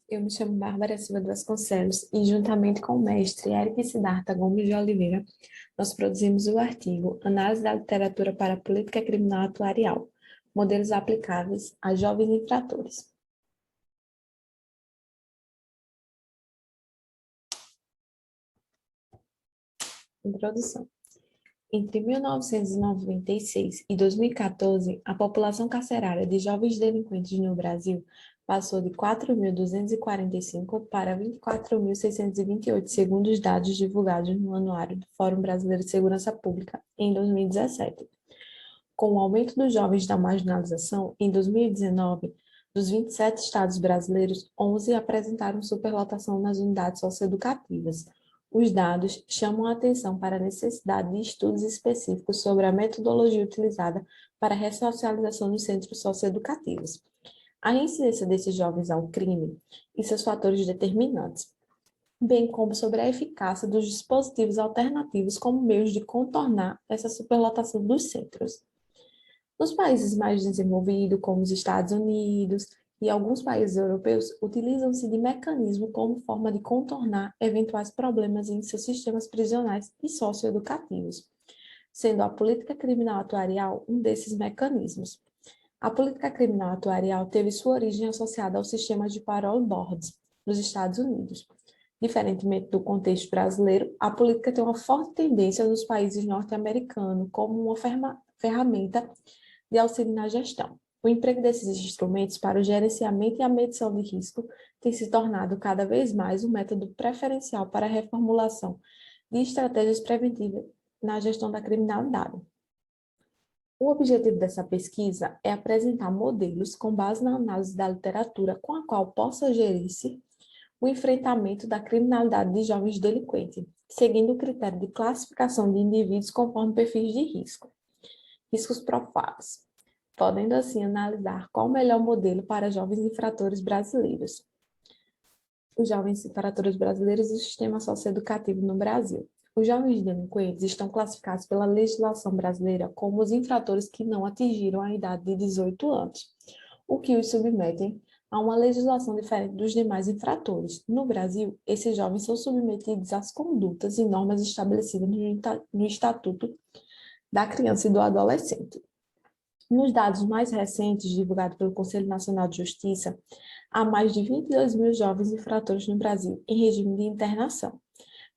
Eu me chamo Bárbara Silva Vasconcelos e, juntamente com o mestre Eric Siddhartha Gomes de Oliveira, nós produzimos o artigo Análise da Literatura para a Política Criminal Atuarial, Modelos Aplicáveis a Jovens Infratores. Introdução. Entre 1996 e 2014, a população carcerária de jovens delinquentes no Brasil passou de 4.245 para 24.628, segundo os dados divulgados no Anuário do Fórum Brasileiro de Segurança Pública, em 2017. Com o aumento dos jovens da marginalização, em 2019, dos 27 estados brasileiros, 11 apresentaram superlotação nas unidades socioeducativas. Os dados chamam a atenção para a necessidade de estudos específicos sobre a metodologia utilizada para a ressocialização nos centros socioeducativos, a incidência desses jovens ao crime e seus fatores determinantes, bem como sobre a eficácia dos dispositivos alternativos como meios de contornar essa superlotação dos centros. Nos países mais desenvolvidos, como os Estados Unidos e alguns países europeus, utilizam-se de mecanismo como forma de contornar eventuais problemas em seus sistemas prisionais e socioeducativos, sendo a política criminal atuarial um desses mecanismos. A política criminal atuarial teve sua origem associada ao sistema de parole boards nos Estados Unidos. Diferentemente do contexto brasileiro, a política tem uma forte tendência nos países norte-americanos como uma ferramenta de auxílio na gestão. O emprego desses instrumentos para o gerenciamento e a medição de risco tem se tornado cada vez mais um método preferencial para a reformulação de estratégias preventivas na gestão da criminalidade. O objetivo dessa pesquisa é apresentar modelos com base na análise da literatura com a qual possa gerir-se o enfrentamento da criminalidade de jovens delinquentes, seguindo o critério de classificação de indivíduos conforme perfis de risco. Riscos profiles, podendo assim analisar qual o melhor modelo para jovens infratores brasileiros. Os jovens infratores brasileiros e o sistema socioeducativo no Brasil. Os jovens delinquentes estão classificados pela legislação brasileira como os infratores que não atingiram a idade de 18 anos, o que os submetem a uma legislação diferente dos demais infratores. No Brasil, esses jovens são submetidos às condutas e normas estabelecidas no Estatuto da Criança e do Adolescente. Nos dados mais recentes, divulgados pelo Conselho Nacional de Justiça, há mais de 22 mil jovens infratores no Brasil em regime de internação,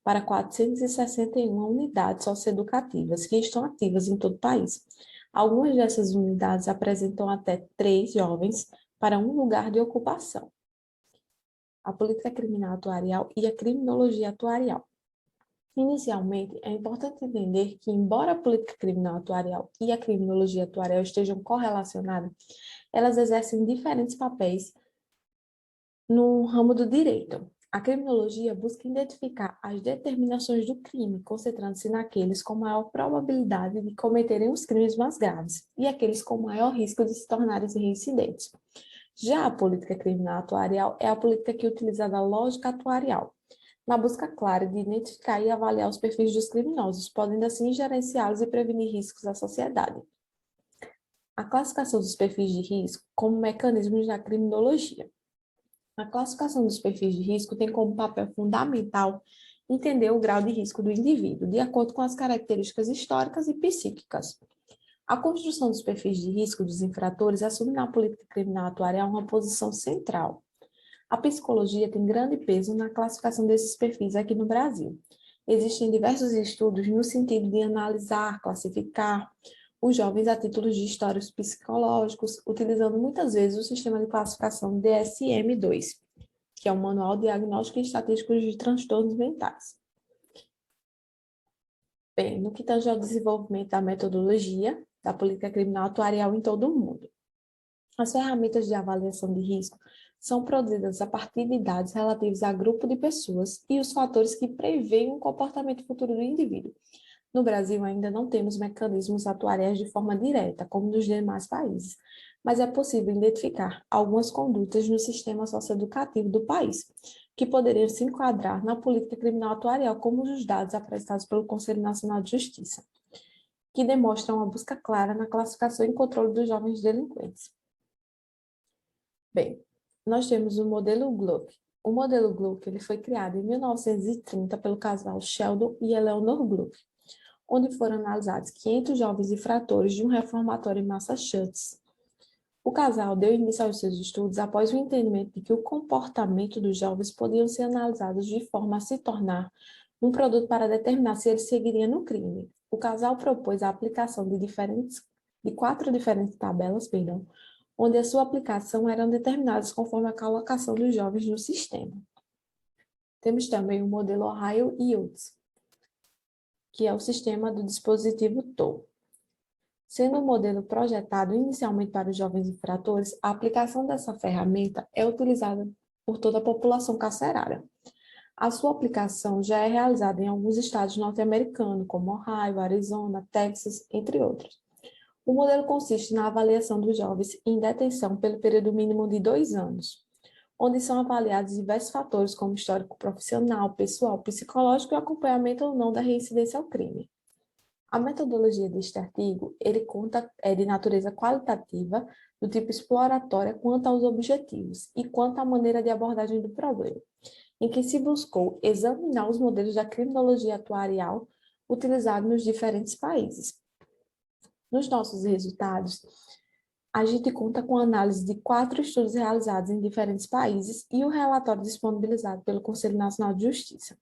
para 461 unidades socioeducativas que estão ativas em todo o país. Algumas dessas unidades apresentam até 3 jovens para um lugar de ocupação. A política criminal atuarial e a criminologia atuarial. Inicialmente, é importante entender que, embora a política criminal atuarial e a criminologia atuarial estejam correlacionadas, elas exercem diferentes papéis no ramo do direito. A criminologia busca identificar as determinações do crime, concentrando-se naqueles com maior probabilidade de cometerem os crimes mais graves e aqueles com maior risco de se tornarem reincidentes. Já a política criminal atuarial é a política que utiliza a lógica atuarial, na busca clara de identificar e avaliar os perfis dos criminosos, podendo assim gerenciá-los e prevenir riscos à sociedade. A classificação dos perfis de risco como mecanismos da criminologia. A classificação dos perfis de risco tem como papel fundamental entender o grau de risco do indivíduo, de acordo com as características históricas e psíquicas. A construção dos perfis de risco dos infratores assume na política criminal atuarial uma posição central. A psicologia tem grande peso na classificação desses perfis aqui no Brasil. Existem diversos estudos no sentido de analisar, classificar os jovens a título de históricos psicológicos, utilizando muitas vezes o sistema de classificação DSM-2, que é o Manual Diagnóstico e Estatístico de Transtornos Mentais. Bem, no que tange ao desenvolvimento da metodologia da política criminal atuarial em todo o mundo. As ferramentas de avaliação de risco são produzidas a partir de dados relativos a grupo de pessoas e os fatores que preveem o comportamento futuro do indivíduo. No Brasil, ainda não temos mecanismos atuariais de forma direta, como nos demais países, mas é possível identificar algumas condutas no sistema socioeducativo do país, que poderiam se enquadrar na política criminal atuarial, como os dados apresentados pelo Conselho Nacional de Justiça, que demonstram uma busca clara na classificação e controle dos jovens delinquentes. Bem, nós temos o modelo Gluck. O modelo Gluck ele foi criado em 1930 pelo casal Sheldon e Eleanor Gluck, onde foram analisados 500 jovens infratores de um reformatório em Massachusetts. O casal deu início aos seus estudos após o entendimento de que o comportamento dos jovens podiam ser analisados de forma a se tornar um produto para determinar se ele seguiria no crime. O casal propôs a aplicação de 4 diferentes tabelas, onde a sua aplicação eram determinadas conforme a colocação dos jovens no sistema. Temos também o modelo Ohio Yields, que é o sistema do dispositivo TOW. Sendo um modelo projetado inicialmente para os jovens infratores, a aplicação dessa ferramenta é utilizada por toda a população carcerária. A sua aplicação já é realizada em alguns estados norte-americanos, como Ohio, Arizona, Texas, entre outros. O modelo consiste na avaliação dos jovens em detenção pelo período mínimo de 2 anos, onde são avaliados diversos fatores como histórico profissional, pessoal, psicológico e acompanhamento ou não da reincidência ao crime. A metodologia deste artigo, ele conta de natureza qualitativa, do tipo exploratória quanto aos objetivos e quanto à maneira de abordagem do problema, em que se buscou examinar os modelos da criminologia atuarial utilizados nos diferentes países. Nos nossos resultados, a gente conta com a análise de 4 estudos realizados em diferentes países e o relatório disponibilizado pelo Conselho Nacional de Justiça.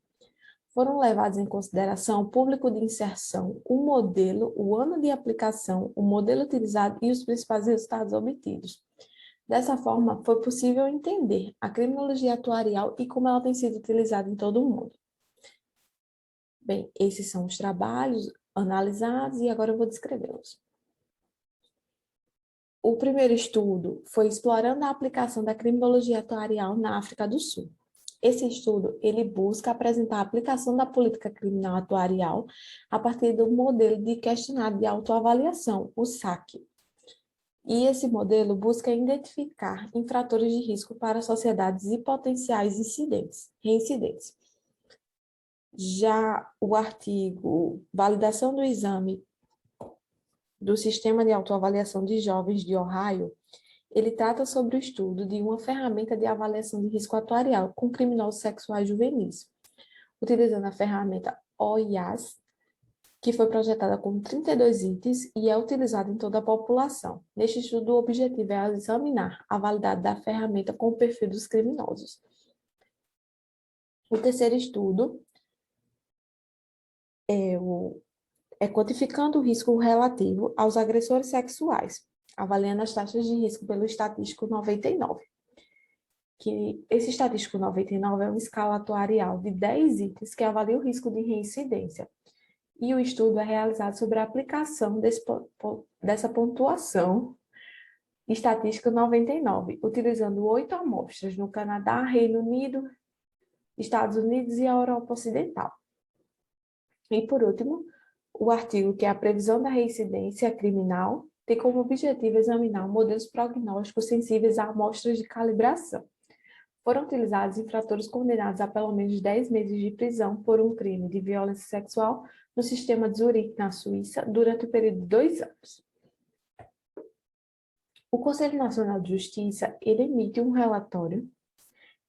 Foram levados em consideração o público de inserção, o modelo, o ano de aplicação, o modelo utilizado e os principais resultados obtidos. Dessa forma, foi possível entender a criminologia atuarial e como ela tem sido utilizada em todo o mundo. Bem, esses são os trabalhos analisados e agora eu vou descrevê-los. O primeiro estudo foi explorando a aplicação da criminologia atuarial na África do Sul. Esse estudo, ele busca apresentar a aplicação da política criminal atuarial a partir do modelo de questionário de autoavaliação, o SAQ. E esse modelo busca identificar infratores de risco para sociedades e potenciais reincidentes. Já o artigo Validação do exame do Sistema de Autoavaliação de Jovens de Ohio, ele trata sobre o estudo de uma ferramenta de avaliação de risco atuarial com criminosos sexuais juvenis, utilizando a ferramenta OIAS, que foi projetada com 32 itens e é utilizada em toda a população. Neste estudo, o objetivo é examinar a validade da ferramenta com o perfil dos criminosos. O terceiro estudo é quantificando o risco relativo aos agressores sexuais, avaliando as taxas de risco pelo estatístico 99. Que esse estatístico 99 é uma escala atuarial de 10 itens que avalia o risco de reincidência. E o estudo é realizado sobre a aplicação dessa pontuação estatística 99, utilizando 8 amostras no Canadá, Reino Unido, Estados Unidos e a Europa Ocidental. E, por último, o artigo que é a previsão da reincidência criminal tem como objetivo examinar modelos prognósticos sensíveis a amostras de calibração. Foram utilizados infratores condenados a pelo menos 10 meses de prisão por um crime de violência sexual no sistema de Zurique, na Suíça, durante o período de 2 anos. O Conselho Nacional de Justiça, ele emite um relatório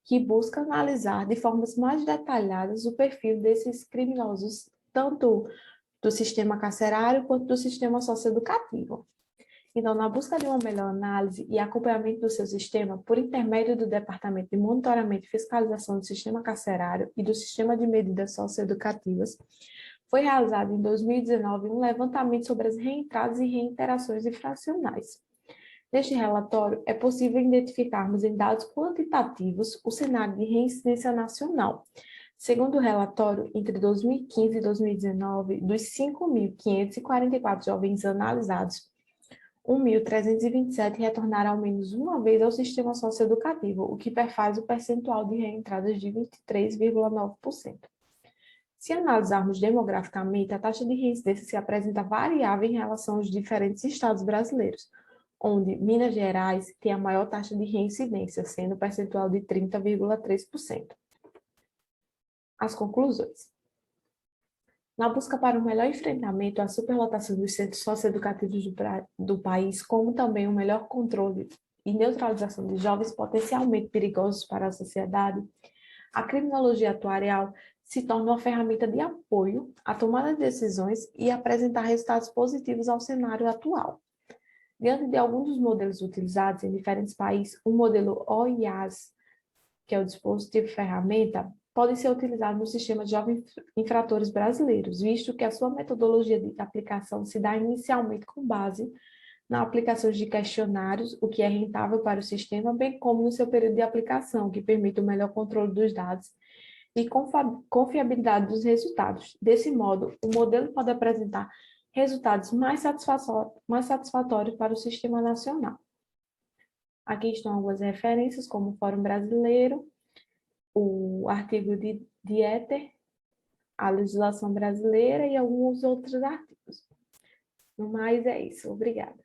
que busca analisar de formas mais detalhadas o perfil desses criminosos, tanto do sistema carcerário quanto do sistema socioeducativo. Então, na busca de uma melhor análise e acompanhamento do seu sistema, por intermédio do Departamento de Monitoramento e Fiscalização do Sistema Carcerário e do Sistema de Medidas Socioeducativas, foi realizado em 2019 um levantamento sobre as reentradas e reiterações infracionais. Neste relatório, é possível identificarmos em dados quantitativos o cenário de reincidência nacional. Segundo o relatório, entre 2015 e 2019, dos 5.544 jovens analisados, 1.327 retornaram ao menos uma vez ao sistema socioeducativo, o que perfaz o percentual de reentradas de 23,9%. Se analisarmos demograficamente, a taxa de reincidência se apresenta variável em relação aos diferentes estados brasileiros, onde Minas Gerais tem a maior taxa de reincidência, sendo o percentual de 30,3%. As conclusões. Na busca para o melhor enfrentamento à superlotação dos centros socioeducativos do país, como também o melhor controle e neutralização de jovens potencialmente perigosos para a sociedade, a criminologia atuarial se torna uma ferramenta de apoio à tomada de decisões e apresentar resultados positivos ao cenário atual. Diante de alguns dos modelos utilizados em diferentes países, o modelo OIAS, que é o dispositivo ferramenta, pode ser utilizado no sistema de jovens infratores brasileiros, visto que a sua metodologia de aplicação se dá inicialmente com base na aplicação de questionários, o que é rentável para o sistema, bem como no seu período de aplicação, que permite o melhor controle dos dados e confiabilidade dos resultados. Desse modo, o modelo pode apresentar resultados mais satisfatórios para o sistema nacional. Aqui estão algumas referências, como o Fórum Brasileiro, o artigo de Dieter, a legislação brasileira e alguns outros artigos. No mais, é isso. Obrigada.